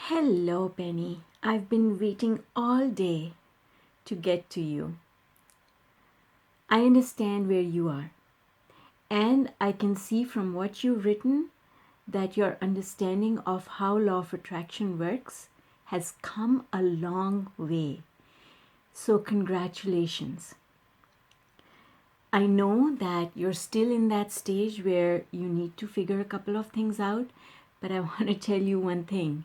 Hello, Penny. I've been waiting all day to get to you. I understand where you are, and I can see from what you've written that your understanding of how law of attraction works has come a long way. So, congratulations. I know that you're still in that stage where you need to figure a couple of things out, but I want to tell you one thing.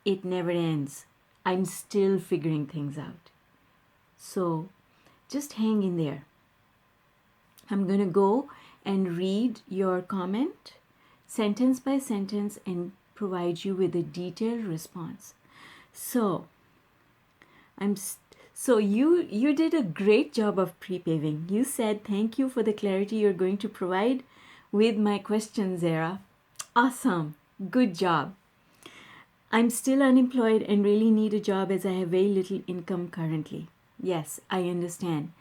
It never ends. I'm still figuring things out. So just hang in there. I'm going to go and read your comment sentence by sentence and provide you with a detailed response. So you did a great job of pre-paving. You said thank you for the clarity you're going to provide with my questions, Zara. Awesome. Good job. I'm still unemployed and really need a job as I have very little income currently. Yes, I understand.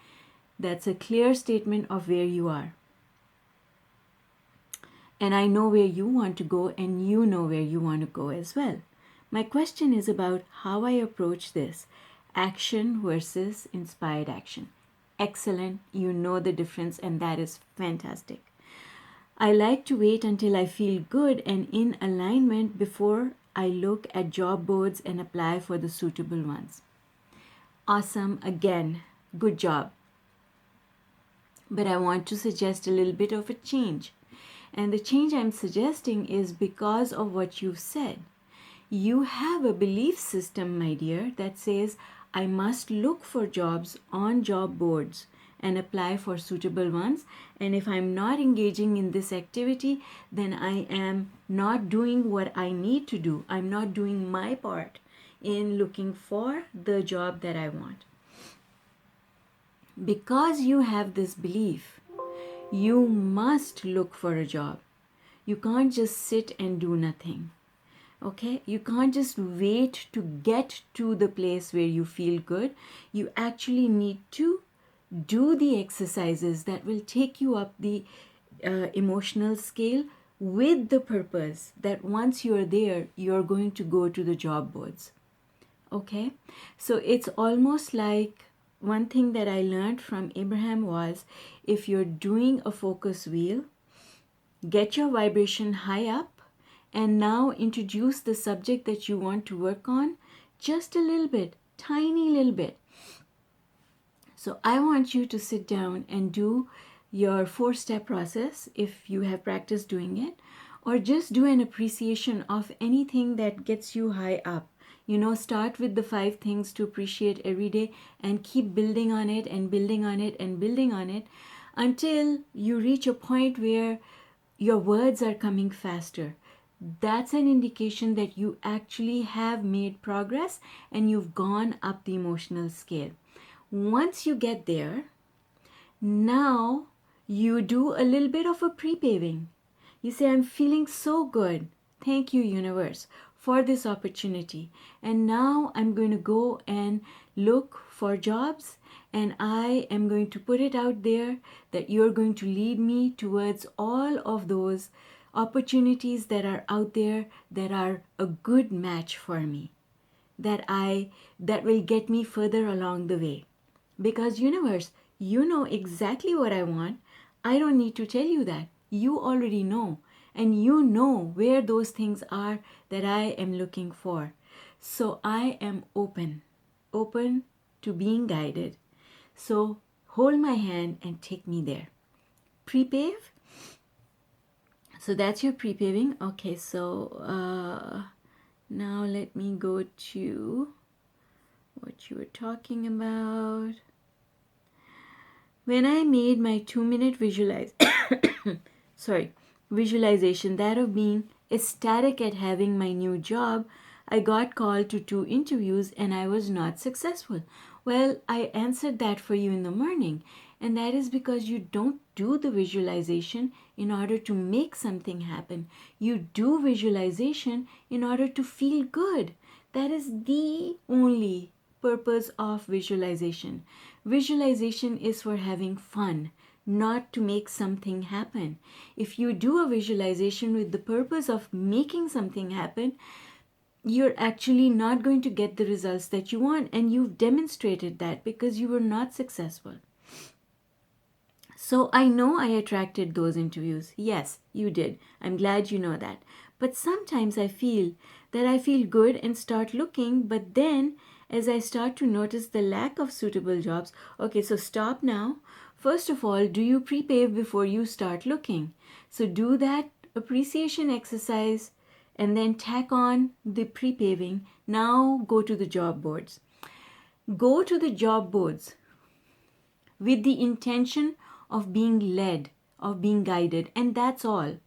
That's a clear statement of where you are. And I know where you want to go, and you know where you want to go as well. My question is about how I approach this action versus inspired action. Excellent. You know the difference, and that is fantastic. I like to wait until I feel good and in alignment before I look at job boards and apply for the suitable ones. Awesome. Again, good job. But I want to suggest a little bit of a change. And the change I'm suggesting is because of what you've said. You have a belief system, my dear, that says I must look for jobs on job boards and apply for suitable ones. And if I'm not engaging in this activity, then I am not doing what I need to do. I'm not doing my part in looking for the job that I want. Because you have this belief, you must look for a job. You can't just sit and do nothing. Okay? You can't just wait to get to the place where you feel good. You actually need to do the exercises that will take you up the emotional scale with the purpose that once you're there, you're going to go to the job boards. Okay? So it's almost like one thing that I learned from Abraham was if you're doing a focus wheel, get your vibration high up and now introduce the subject that you want to work on just a little bit, tiny little bit. So I want you to sit down and do your 4-step process if you have practiced doing it, or just do an appreciation of anything that gets you high up. Start with the 5 things to appreciate every day and keep building on it and building on it and building on it until you reach a point where your words are coming faster. That's an indication that you actually have made progress and you've gone up the emotional scale. Once you get there, now you do a little bit of a pre-paving. You say, I'm feeling so good. Thank you, universe, for this opportunity. And now I'm going to go and look for jobs, and I am going to put it out there that you're going to lead me towards all of those opportunities that are out there that are a good match for me, that will get me further along the way. Because universe, you know exactly what I want. I don't need to tell you that. You already know. And you know where those things are that I am looking for. So I am open to being guided. So hold my hand and take me there. Pre-pave. So that's your pre-paving. Okay, so now let me go to what you were talking about. When I made my 2-minute visualization, that of being ecstatic at having my new job, I got called to 2 interviews and I was not successful. Well, I answered that for you in the morning, and that is because you don't do the visualization in order to make something happen. You do visualization in order to feel good. That is the only purpose of visualization. Visualization is for having fun, not to make something happen. If you do a visualization with the purpose of making something happen, you're actually not going to get the results that you want. And you've demonstrated that because you were not successful. So I know I attracted those interviews. Yes, you did. I'm glad you know that. But sometimes I feel that I feel good and start looking, but then as I start to notice the lack of suitable jobs, okay, so stop now. First of all, do you pre-pave before you start looking? So do that appreciation exercise and then tack on the pre-paving. Now go to the job boards. Go to the job boards with the intention of being led, of being guided, and that's all,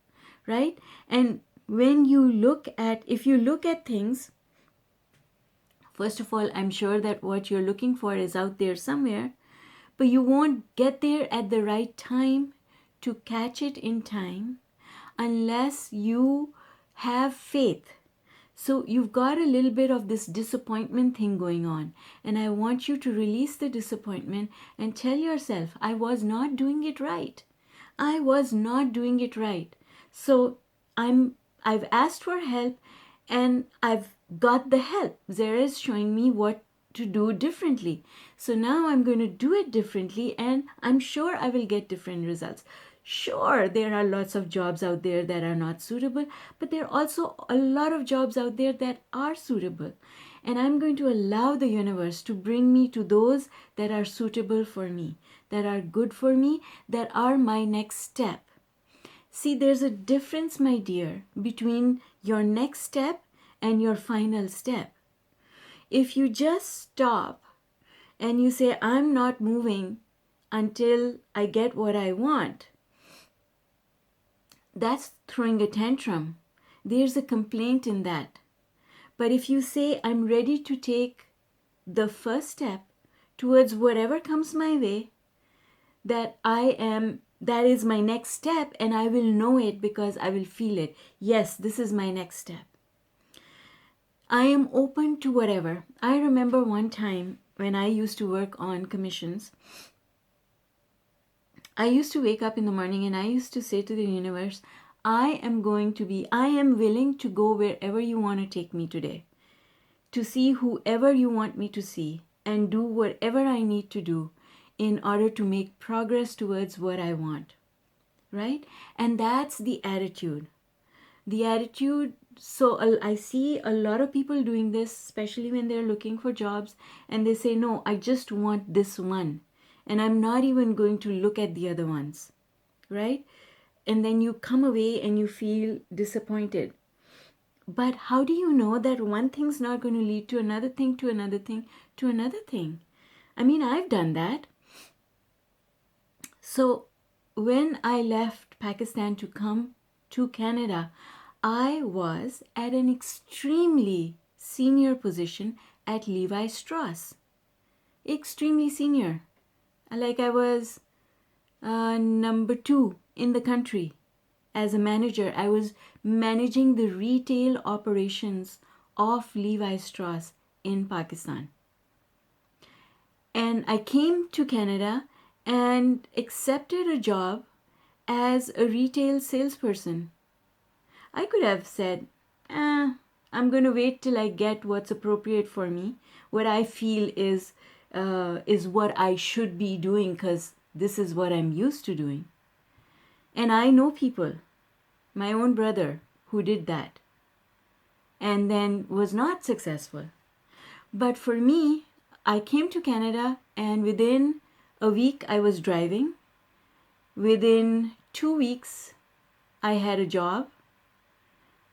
right? And when you look at, if you look at things, first of all, I'm sure that what you're looking for is out there somewhere, but you won't get there at the right time to catch it in time unless you have faith. So you've got a little bit of this disappointment thing going on. And I want you to release the disappointment and tell yourself, I was not doing it right. I was not doing it right. So I've asked for help and I've got the help. Zara is showing me what to do differently. So now I'm going to do it differently and I'm sure I will get different results. Sure, there are lots of jobs out there that are not suitable, but there are also a lot of jobs out there that are suitable. And I'm going to allow the universe to bring me to those that are suitable for me, that are good for me, that are my next step. See, there's a difference, my dear, between your next step and your final step. If you just stop and you say, I'm not moving until I get what I want, that's throwing a tantrum. There's a complaint in that. But if you say, I'm ready to take the first step towards whatever comes my way, that is my next step, and I will know it because I will feel it. Yes, this is my next step. I am open to whatever. I remember one time when I used to work on commissions, I used to wake up in the morning and I used to say to the universe, I am willing to go wherever you want to take me today, to see whoever you want me to see, and do whatever I need to do in order to make progress towards what I want, right? And that's the attitude. The attitude, so I see a lot of people doing this, especially when they're looking for jobs, and they say, no, I just want this one. And I'm not even going to look at the other ones, right? And then you come away and you feel disappointed. But how do you know that one thing's not going to lead to another thing, to another thing, to another thing? I mean, I've done that. So when I left Pakistan to come to Canada, I was at an extremely senior position at Levi Strauss. Extremely senior. Like I was number 2 in the country as a manager. I was managing the retail operations of Levi Strauss in Pakistan. And I came to Canada and accepted a job as a retail salesperson. I could have said, I'm going to wait till I get what's appropriate for me, what I feel is what I should be doing because this is what I'm used to doing. And I know people, my own brother, who did that and then was not successful. But for me, I came to Canada and within a week I was driving. Within 2 weeks, I had a job.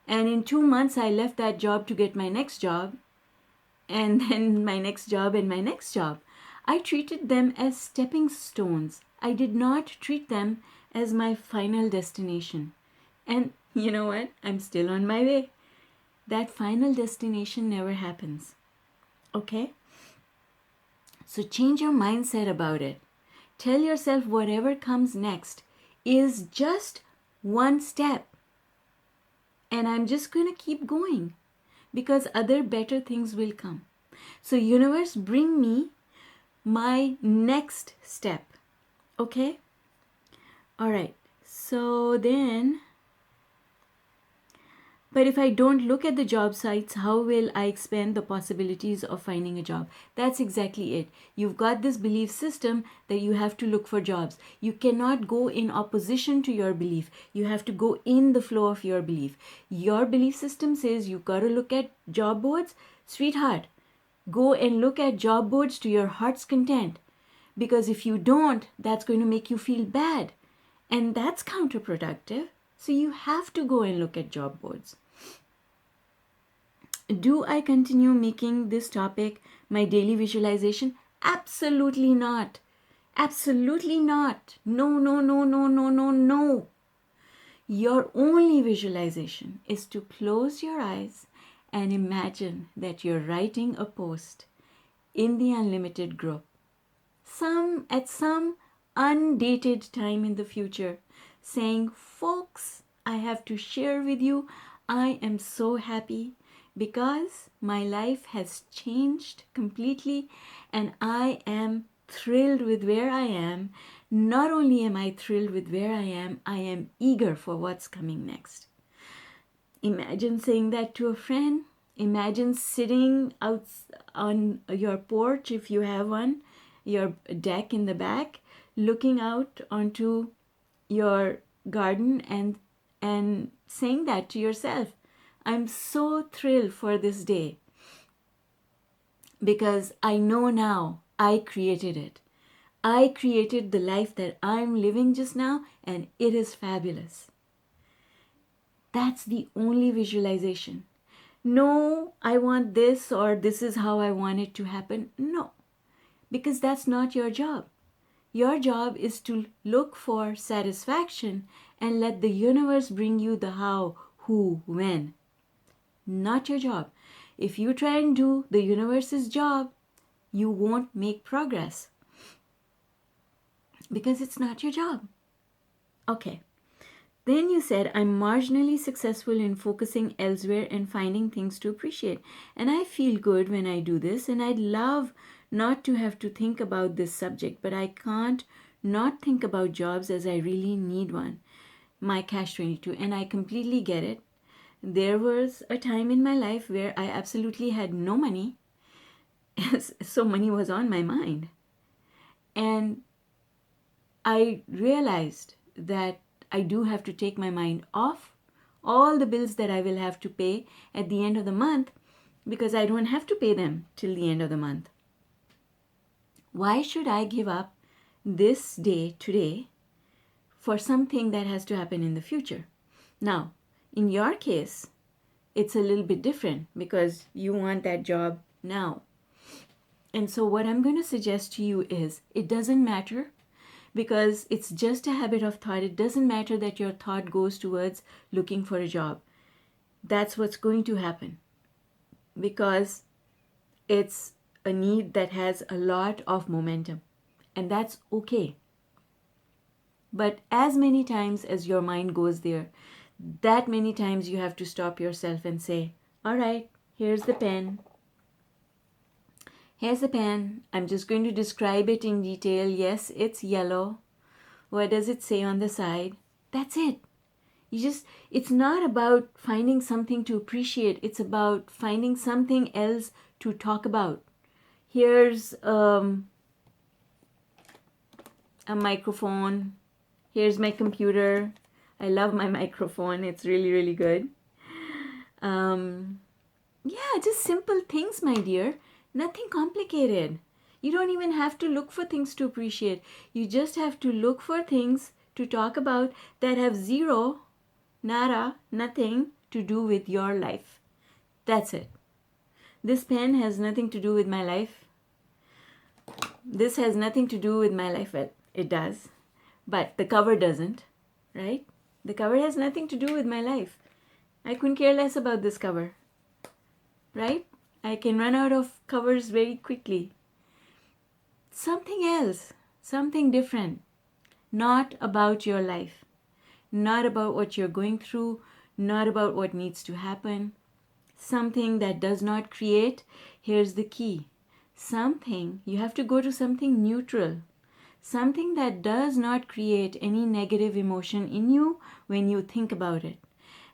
And in 2 months, I left that job to get my next job. And then my next job and my next job. I treated them as stepping stones. I did not treat them as my final destination. And you know what? I'm still on my way. That final destination never happens. Okay? So change your mindset about it. Tell yourself whatever comes next is just one step. And I'm just going to keep going because other better things will come. So universe, bring me my next step. Okay? All right. So then But if I don't look at the job sites, how will I expand the possibilities of finding a job? That's exactly it. You've got this belief system that you have to look for jobs. You cannot go in opposition to your belief. You have to go in the flow of your belief. Your belief system says you've got to look at job boards. Sweetheart, go and look at job boards to your heart's content. Because if you don't, that's going to make you feel bad. And that's counterproductive. So you have to go and look at job boards. Do I continue making this topic my daily visualization? Absolutely not. Absolutely not. No, no, no, no, no, no, no. Your only visualization is to close your eyes and imagine that you're writing a post in the Unlimited group. At some undated time in the future, saying, folks, I have to share with you, I am so happy because my life has changed completely and I am thrilled with where I am. Not only am I thrilled with where I am eager for what's coming next. Imagine saying that to a friend. Imagine sitting out on your porch, if you have one, your deck in the back, looking out onto your garden and saying that to yourself. I'm so thrilled for this day because I know now I created it. I created the life that I'm living just now, and it is fabulous. That's the only visualization. No, I want this, or this is how I want it to happen. No, because that's not your job. Your job is to look for satisfaction and let the universe bring you the how, who, when. Not your job. If you try and do the universe's job, you won't make progress because it's not your job. Okay. Then you said, I'm marginally successful in focusing elsewhere and finding things to appreciate. And I feel good when I do this, and I'd love not to have to think about this subject, but I can't not think about jobs as I really need one. My catch-22. And I completely get it. There was a time in my life where I absolutely had no money, so money was on my mind. And I realized that I do have to take my mind off all the bills that I will have to pay at the end of the month because I don't have to pay them till the end of the month. Why should I give up this day today for something that has to happen in the future? Now, in your case, it's a little bit different because you want that job now. And so what I'm going to suggest to you is it doesn't matter because it's just a habit of thought. It doesn't matter that your thought goes towards looking for a job. That's what's going to happen because it's a need that has a lot of momentum, and that's okay. But as many times as your mind goes there, that many times you have to stop yourself and say, all right, here's the pen. Here's the pen. I'm just going to describe it in detail. Yes, it's yellow. What does it say on the side? That's it. It's not about finding something to appreciate. It's about finding something else to talk about. Here's a microphone. Here's my computer. I love my microphone. It's really, really good. Yeah, just simple things, my dear. Nothing complicated. You don't even have to look for things to appreciate. You just have to look for things to talk about that have zero, nada, nothing to do with your life. That's it. This pen has nothing to do with my life. This has nothing to do with my life. Well, it does. But the cover doesn't, right? The cover has nothing to do with my life. I couldn't care less about this cover, right? I can run out of covers very quickly. Something else, something different, not about your life, not about what you're going through, not about what needs to happen. Something that does not create, here's the key. You have to go to something neutral. Something that does not create any negative emotion in you when you think about it.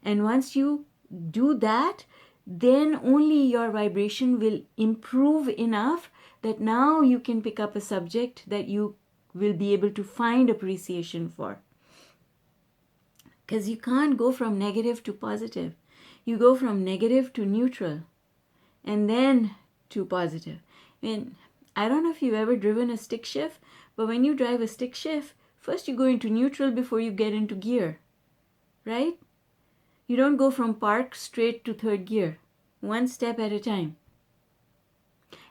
And once you do that, then only your vibration will improve enough that now you can pick up a subject that you will be able to find appreciation for. Because you can't go from negative to positive. You go from negative to neutral and then to positive. I don't know if you've ever driven a stick shift, but when you drive a stick shift, first you go into neutral before you get into gear, right? You don't go from park straight to third gear, one step at a time.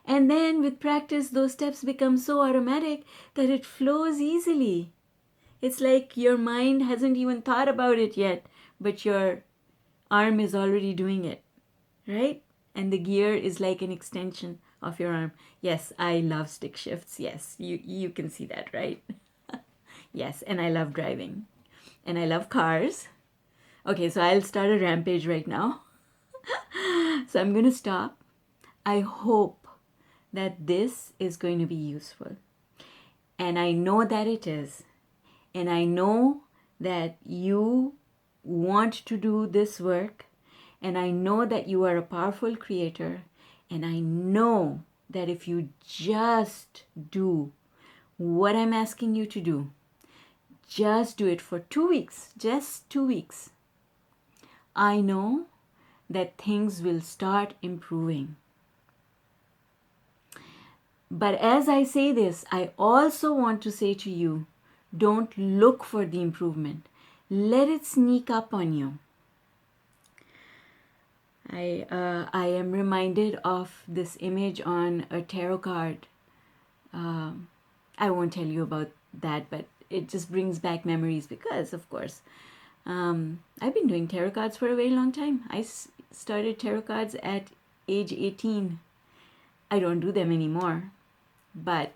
And then with practice, those steps become so automatic that it flows easily. It's like your mind hasn't even thought about it yet, but your arm is already doing it, right? And the gear is like an extension of your arm. Yes, I love stick shifts. Yes, you can see that, right? Yes, and I love driving. And I love cars. Okay, so I'll start a rampage right now. So I'm going to stop. I hope that this is going to be useful. And I know that it is. And I know that you want to do this work. And I know that you are a powerful creator. And I know that if you just do what I'm asking you to do, just do it for 2 weeks, just 2 weeks, I know that things will start improving. But as I say this, I also want to say to you, don't look for the improvement. Let it sneak up on you. I am reminded of this image on a tarot card. I won't tell you about that, but it just brings back memories because, of course, I've been doing tarot cards for a very long time. I started tarot cards at age 18. I don't do them anymore, but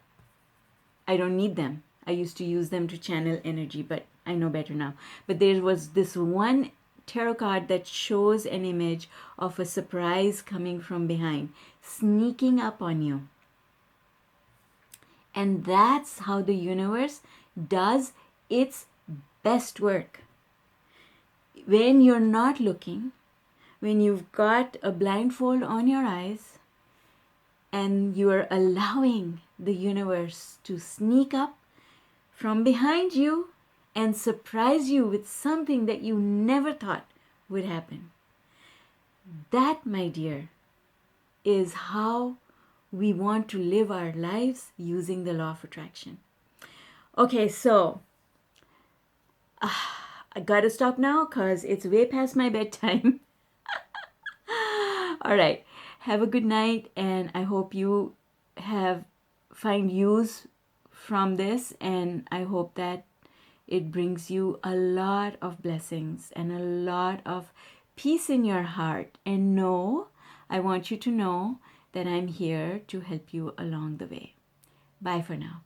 I don't need them. I used to use them to channel energy, but I know better now. But there was this one tarot card that shows an image of a surprise coming from behind, sneaking up on you. And that's how the universe does its best work. When you're not looking, when you've got a blindfold on your eyes, and you're allowing the universe to sneak up from behind you and surprise you with something that you never thought would happen. That, my dear, is how we want to live our lives using the law of attraction. Okay, so I gotta stop now because it's way past my bedtime. All right, have a good night, and I hope you find use from this, and I hope that it brings you a lot of blessings and a lot of peace in your heart. And I want you to know that I'm here to help you along the way. Bye for now.